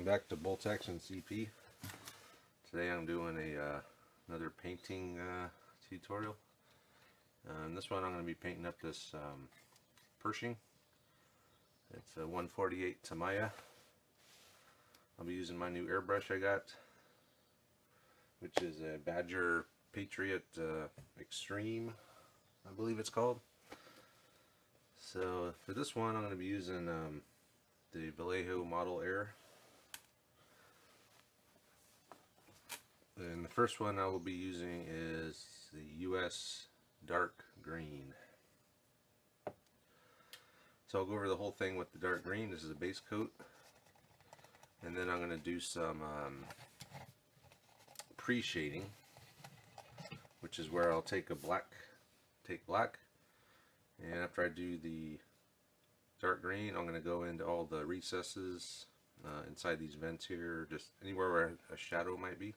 back to Bolt Action CP. Today I'm doing another painting tutorial. In this one I'm going to be painting up this Pershing. It's a 148 Tamiya. I'll be using my new airbrush I got, which is a Badger Patriot Extreme, I believe it's called. So for this one I'm going to be using the Vallejo Model Air. And the first one I will be using is the US Dark Green. So I'll go over the whole thing with the dark green. This is a base coat. And then I'm going to do some pre-shading, which is where I'll take black, and after I do the dark green, I'm going to go into all the recesses inside these vents here, just anywhere where a shadow might be,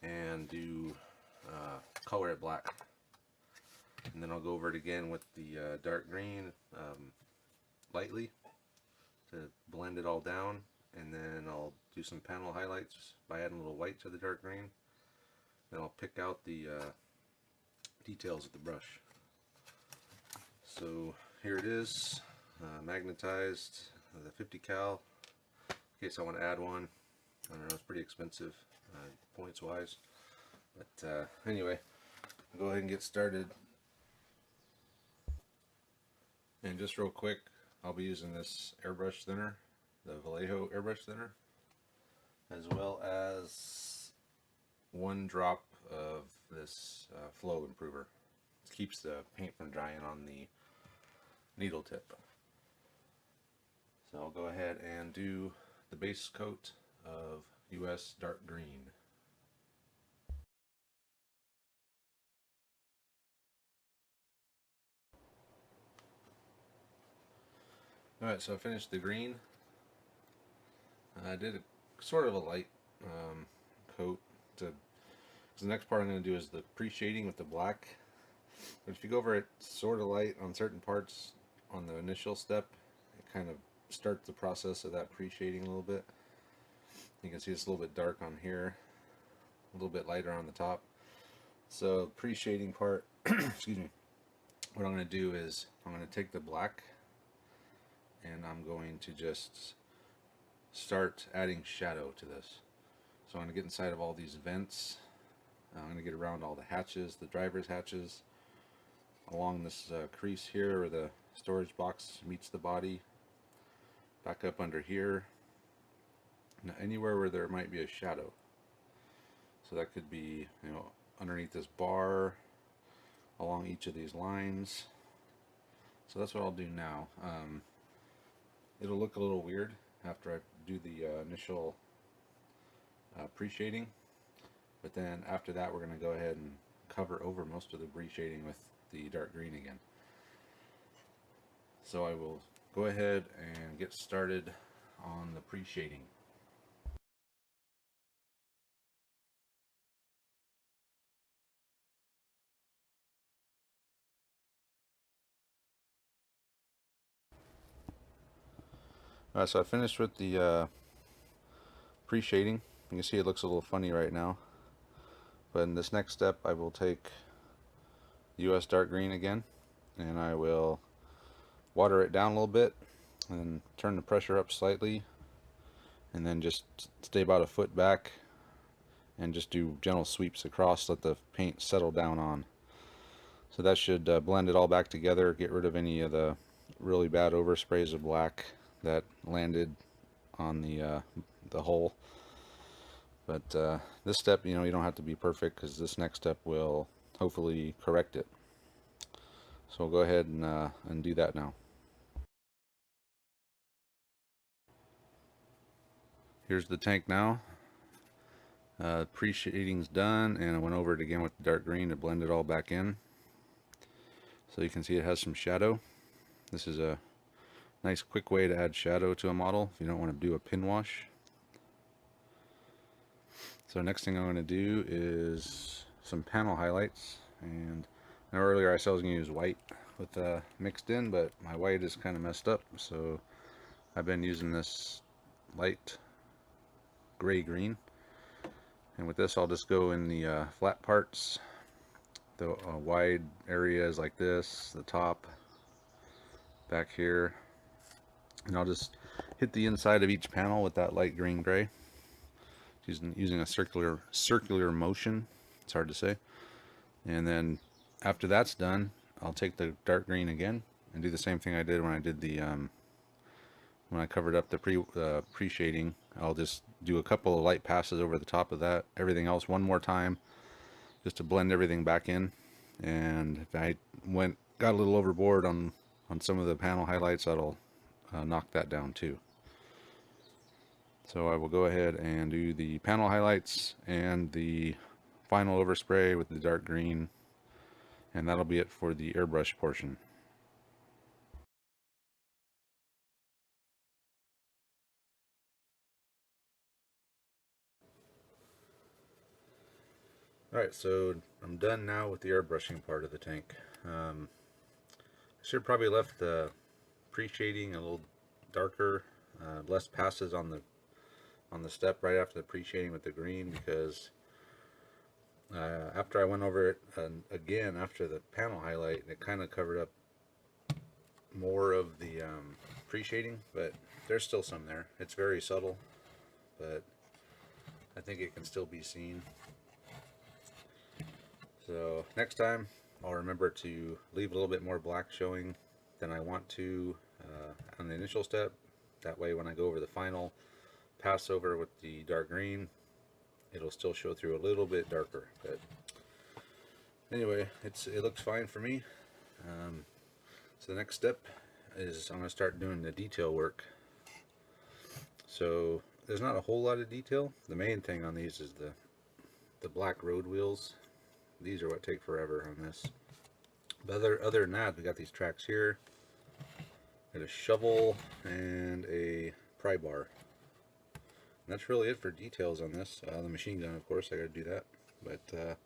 and do color it black. And then I'll go over it again with the dark green lightly to blend it all down, and then I'll do some panel highlights by adding a little white to the dark green. Then I'll pick out the details with the brush. So here it is, magnetized, the 50 cal, in case I want to add one. I don't know, it's pretty expensive points wise, but anyway, I'll go ahead and get started. And just real quick, I'll be using this airbrush thinner, the Vallejo airbrush thinner, as well as 1 drop of this flow improver. It keeps the paint from drying on the needle tip. So I'll go ahead and do the base coat of US Dark Green. Alright, so I finished the green. I did sort of a light coat. So the next part I'm going to do is the pre-shading with the black. But if you go over it sort of light on certain parts on the initial step, it kind of starts the process of that pre-shading a little bit. You can see it's a little bit dark on here, a little bit lighter on the top. So pre-shading part, excuse me, what I'm going to do is I'm going to take the black and I'm going to just start adding shadow to this. So I'm going to get inside of all these vents. I'm going to get around all the hatches, the driver's hatches, along this crease here where the storage box meets the body, back up under here, now anywhere where there might be a shadow. So that could be, you know, underneath this bar, along each of these lines. So that's what I'll do now. It'll look a little weird after I do the initial pre-shading, but then after that we're going to go ahead and cover over most of the pre-shading with the dark green again. So I will go ahead and get started on the pre-shading. Alright, so I finished with the pre-shading. You can see it looks a little funny right now, but in this next step I will take US Dark Green again and I will water it down a little bit and turn the pressure up slightly, and then just stay about a foot back and just do gentle sweeps across, let the paint settle down on. So that should blend it all back together, get rid of any of the really bad oversprays of black that landed on the hole. But this step, you know, you don't have to be perfect, because this next step will hopefully correct it. So we'll go ahead and do that now. Here's the tank now. Pre-shading's done, and I went over it again with the dark green to blend it all back in. So you can see it has some shadow. This is a nice quick way to add shadow to a model if you don't want to do a pin wash. So next thing I'm going to do is some panel highlights. And I know earlier I said I was going to use white with mixed in, but my white is kind of messed up, so I've been using this light gray-green. And with this, I'll just go in the flat parts, the wide areas like this, the top, back here. And I'll just hit the inside of each panel with that light green gray, using a circular motion. It's hard to say. And then after that's done, I'll take the dark green again and do the same thing I did when I did the when I covered up the pre-shading. I'll just do a couple of light passes over the top of that, everything else one more time, just to blend everything back in. And if I got a little overboard on some of the panel highlights, that'll knock that down too. So I will go ahead and do the panel highlights and the final overspray with the dark green, and that'll be it for the airbrush portion. Alright, so I'm done now with the airbrushing part of the tank. I should have probably left the pre-shading a little darker, less passes on the step right after the pre-shading with the green, because after I went over it again after the panel highlight, it kind of covered up more of the pre-shading, but there's still some there. It's very subtle, but I think it can still be seen. So next time I'll remember to leave a little bit more black showing than I want to on the initial step. That way when I go over the final pass over with the dark green, it'll still show through a little bit darker. But anyway, it looks fine for me. So the next step is I'm going to start doing the detail work. So there's not a whole lot of detail. The main thing on these is the black road wheels. These are what take forever on this. But other than that, we got these tracks here. Got a shovel and a pry bar. And that's really it for details on this. The machine gun, of course, I got to do that. But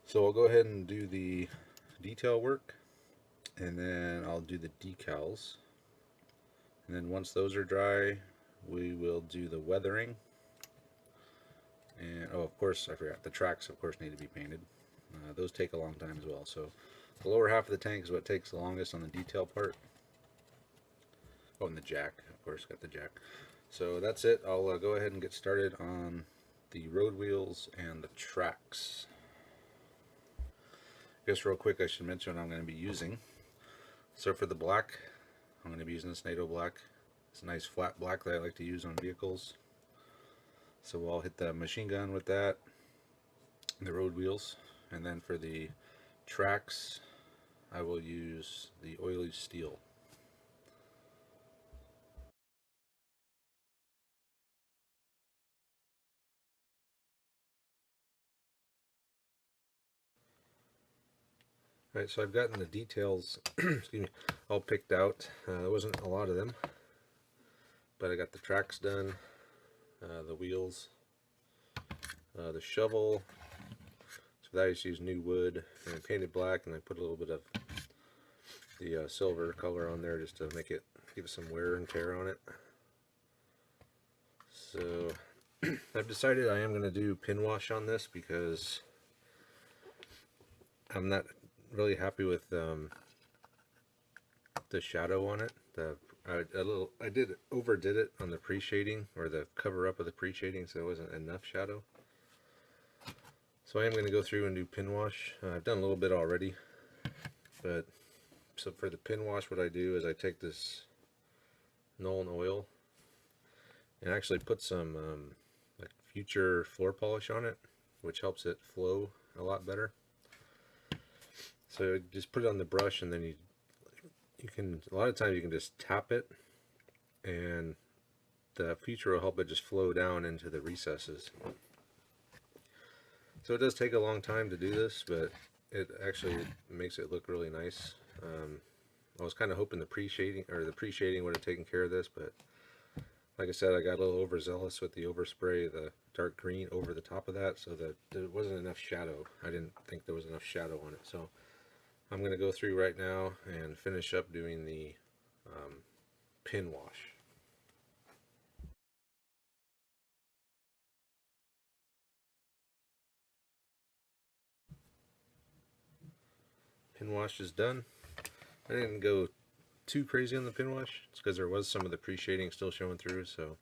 so I'll go ahead and do the detail work, and then I'll do the decals. And then once those are dry, we will do the weathering. And oh, of course, I forgot, the tracks of course need to be painted. Those take a long time as well. So the lower half of the tank is what takes the longest on the detail part. Oh, and the jack, of course, got the jack. So that's it. I'll go ahead and get started on the road wheels and the tracks. Just real quick, I should mention what I'm going to be using. So for the black, I'm going to be using this NATO black. It's a nice flat black that I like to use on vehicles. So I'll hit the machine gun with that, the road wheels, and then for the tracks, I will use the oily steel. Alright, so I've gotten the details excuse me, all picked out. There wasn't a lot of them, but I got the tracks done, the wheels, the shovel. So that I just used new wood and I painted black, and I put a little bit of the silver color on there just to make it, give it some wear and tear on it. So I've decided I am going to do pin wash on this because I'm not really happy with the shadow on it. I overdid it on the pre-shading, or the cover up of the pre-shading, so there wasn't enough shadow. So I am going to go through and do pin wash. I've done a little bit already, but so for the pin wash, what I do is I take this Nuln oil and actually put some like Future floor polish on it, which helps it flow a lot better. So just put it on the brush, and then you can, a lot of times you can just tap it, and the Future will help it just flow down into the recesses. So it does take a long time to do this, but it actually makes it look really nice. I was kind of hoping the pre-shading would have taken care of this, but like I said, I got a little overzealous with the overspray, the dark green over the top of that, so that there wasn't enough shadow. I didn't think there was enough shadow on it. So I'm going to go through right now and finish up doing the pin wash. Pin wash is done. I didn't go too crazy on the pin wash. It's because there was some of the pre-shading still showing through, so,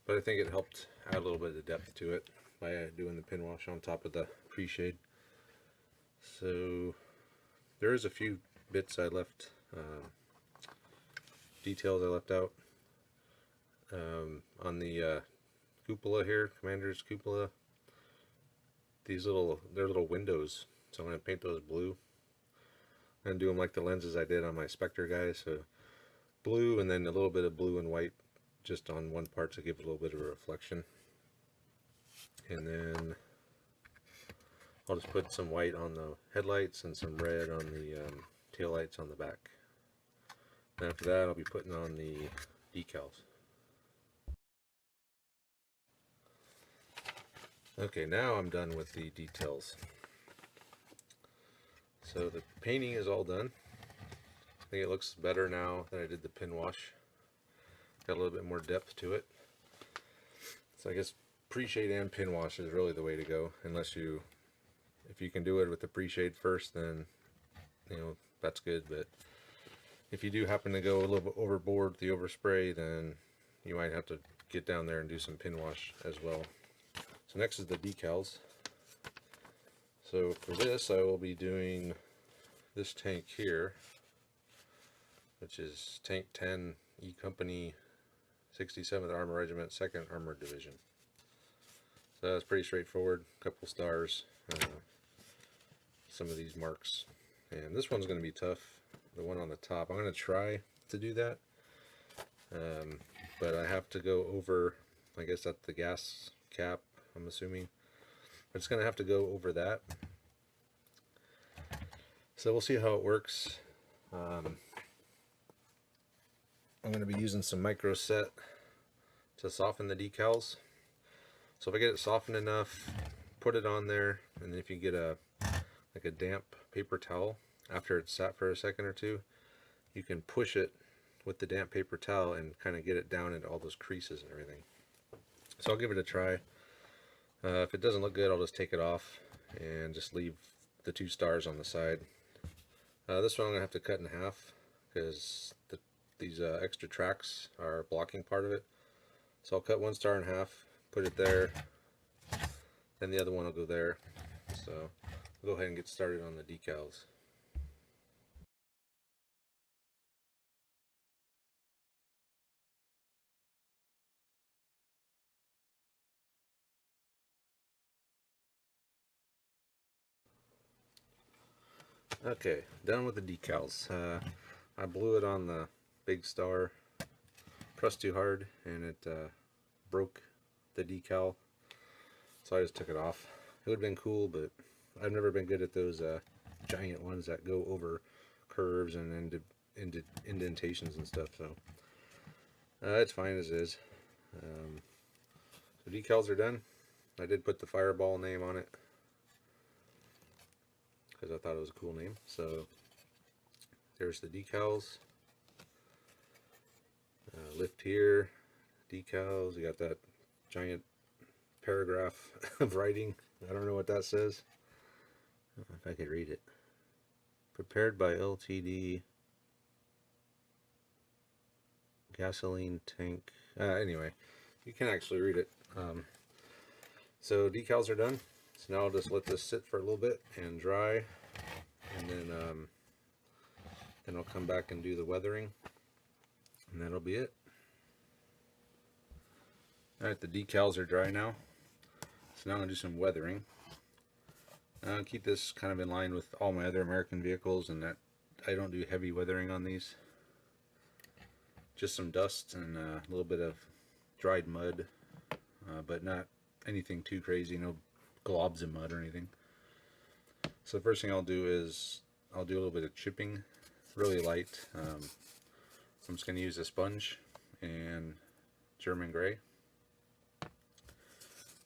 but I think it helped add a little bit of depth to it by doing the pin wash on top of the pre-shade. So there is a few bits I left, details I left out on the cupola here, Commander's cupola. They're little windows, so I'm going to paint those blue. I'm going to do them like the lenses I did on my Spectre guys, so blue and then a little bit of blue and white just on one part to give a little bit of a reflection. And then I'll just put some white on the headlights and some red on the tail lights on the back. And after that I'll be putting on the decals. Okay, now I'm done with the details. So the painting is all done. I think it looks better now that I did the pin wash. Got a little bit more depth to it. So I guess pre-shade and pin wash is really the way to go, unless if you can do it with the pre-shade first, then that's good. But if you do happen to go a little bit overboard with the overspray, then you might have to get down there and do some pin wash as well. So next is the decals. So for this, I will be doing this tank here, which is Tank 10 E Company 67th Armor Regiment, 2nd Armored Division. So that's pretty straightforward. A couple stars, some of these marks, and this one's going to be tough. The one on the top, I'm going to try to do that, but I have to go over, I guess that's the gas cap, I'm assuming. But it's going to have to go over that. So we'll see how it works. I'm going to be using some micro set to soften the decals. So if I get it softened enough, put it on there, and if you get a damp paper towel after it's sat for a second or two, you can push it with the damp paper towel and kind of get it down into all those creases and everything. So I'll give it a try. If it doesn't look good, I'll just take it off and just leave the 2 stars on the side. This one I'm going to have to cut in half because these extra tracks are blocking part of it. So I'll cut 1 star in half, put it there, then the other one will go there. So we'll go ahead and get started on the decals. Okay, done with the decals. I blew it on the big star, pressed too hard, and it broke the decal, so I just took it off. It would have been cool, but I've never been good at those giant ones that go over curves and into indentations and stuff, so it's fine as is. So decals are done. I did put the Fireball name on it because I thought it was a cool name. So there's the decals. Lift here, decals. You got that giant paragraph of writing. I don't know what that says. If I could read it. Prepared by LTD gasoline tank. Anyway, you can actually read it. So decals are done. So now I'll just let this sit for a little bit and dry, and then I'll come back and do the weathering, and that'll be it. Alright, the decals are dry now. So now I'm going to do some weathering. I'll keep this kind of in line with all my other American vehicles, and that I don't do heavy weathering on these. Just some dust and a little bit of dried mud, but not anything too crazy, no globs of mud or anything. So the first thing I'll do is I'll do a little bit of chipping, really light. I'm just going to use a sponge and German gray.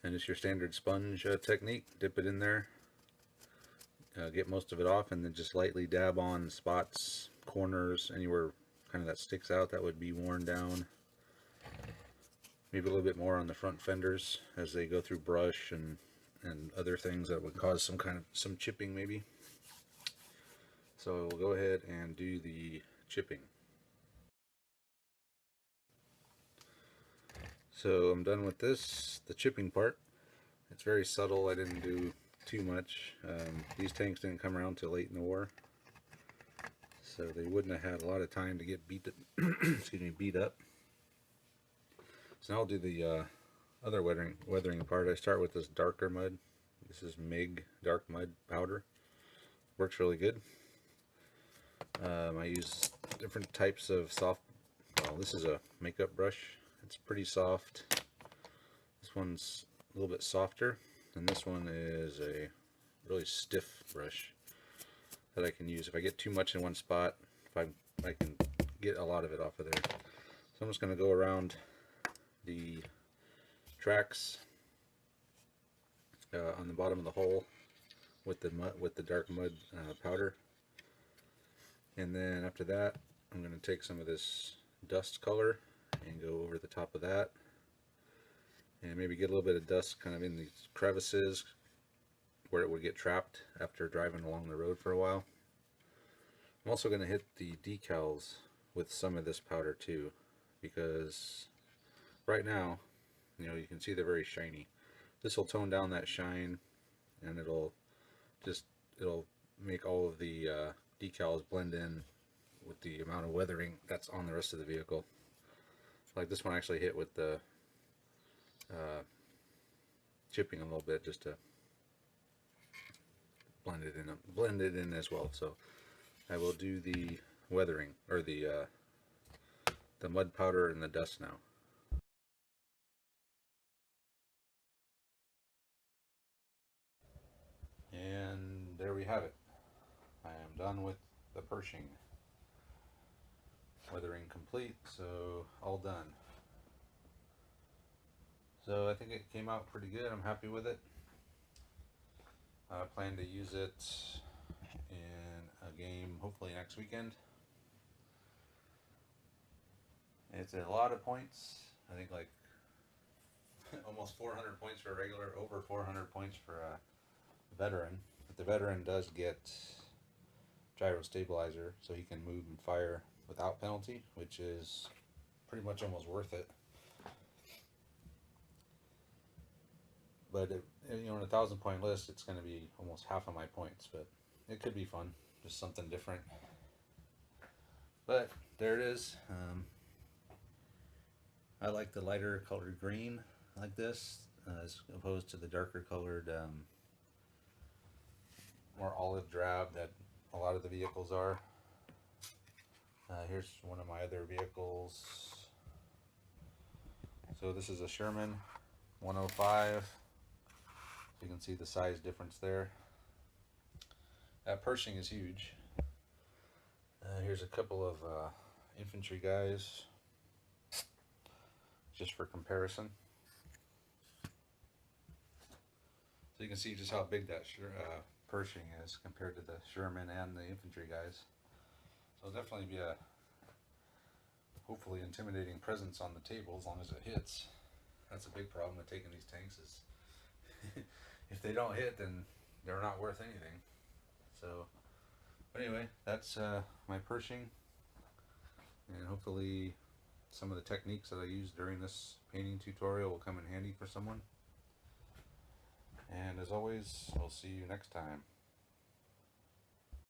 And it's your standard sponge technique. Dip it in there, get most of it off, and then just lightly dab on spots, corners, anywhere kind of that sticks out that would be worn down. Maybe a little bit more on the front fenders as they go through brush and other things that would cause some chipping maybe. So we'll go ahead and do the chipping. So I'm done with this, the chipping part. It's very subtle. I didn't do too much. These tanks didn't come around till late in the war, so they wouldn't have had a lot of time to get beat beat up. So now I'll do the other weathering part. I start with this darker mud. This is MIG dark mud powder. Works really good. I use different types of soft. Well, this is a makeup brush. It's pretty soft. This one's a little bit softer, and this one is a really stiff brush that I can use if I get too much in one spot. If I can get a lot of it off of there. So I'm just going to go around the tracks on the bottom of the hole with the dark mud powder, and then after that I'm going to take some of this dust color and go over the top of that, and maybe get a little bit of dust kind of in these crevices where it would get trapped after driving along the road for a while. I'm also going to hit the decals with some of this powder too, because right now, you know, you can see they're very shiny. This will tone down that shine, and it'll make all of the decals blend in with the amount of weathering that's on the rest of the vehicle. Like this one actually hit with the chipping a little bit just to blend it in as well. So I will do the weathering, or the mud powder and the dust now. And there we have it. I am done with the Pershing. Weathering complete, so all done. So I think it came out pretty good. I'm happy with it. I plan to use it in a game hopefully next weekend. It's a lot of points. I think like almost 400 points for a regular, over 400 points for a veteran. But the veteran does get gyro stabilizer, so he can move and fire without penalty, which is pretty much almost worth it. But you know, in a 1,000-point list, it's going to be almost half of my points. But it could be fun, just something different. But there it is. I like the lighter colored green like this, as opposed to the darker colored, more olive drab that a lot of the vehicles are. Here's one of my other vehicles. So this is a Sherman 105. You can see the size difference there. That Pershing is huge. Here's a couple of infantry guys, just for comparison. So you can see just how big that Pershing is compared to the Sherman and the infantry guys. So it'll definitely be a hopefully intimidating presence on the table as long as it hits. That's a big problem with taking these tanks is if they don't hit, then they're not worth anything. So, but anyway, that's my Pershing, and hopefully some of the techniques that I used during this painting tutorial will come in handy for someone. And as always, we'll see you next time.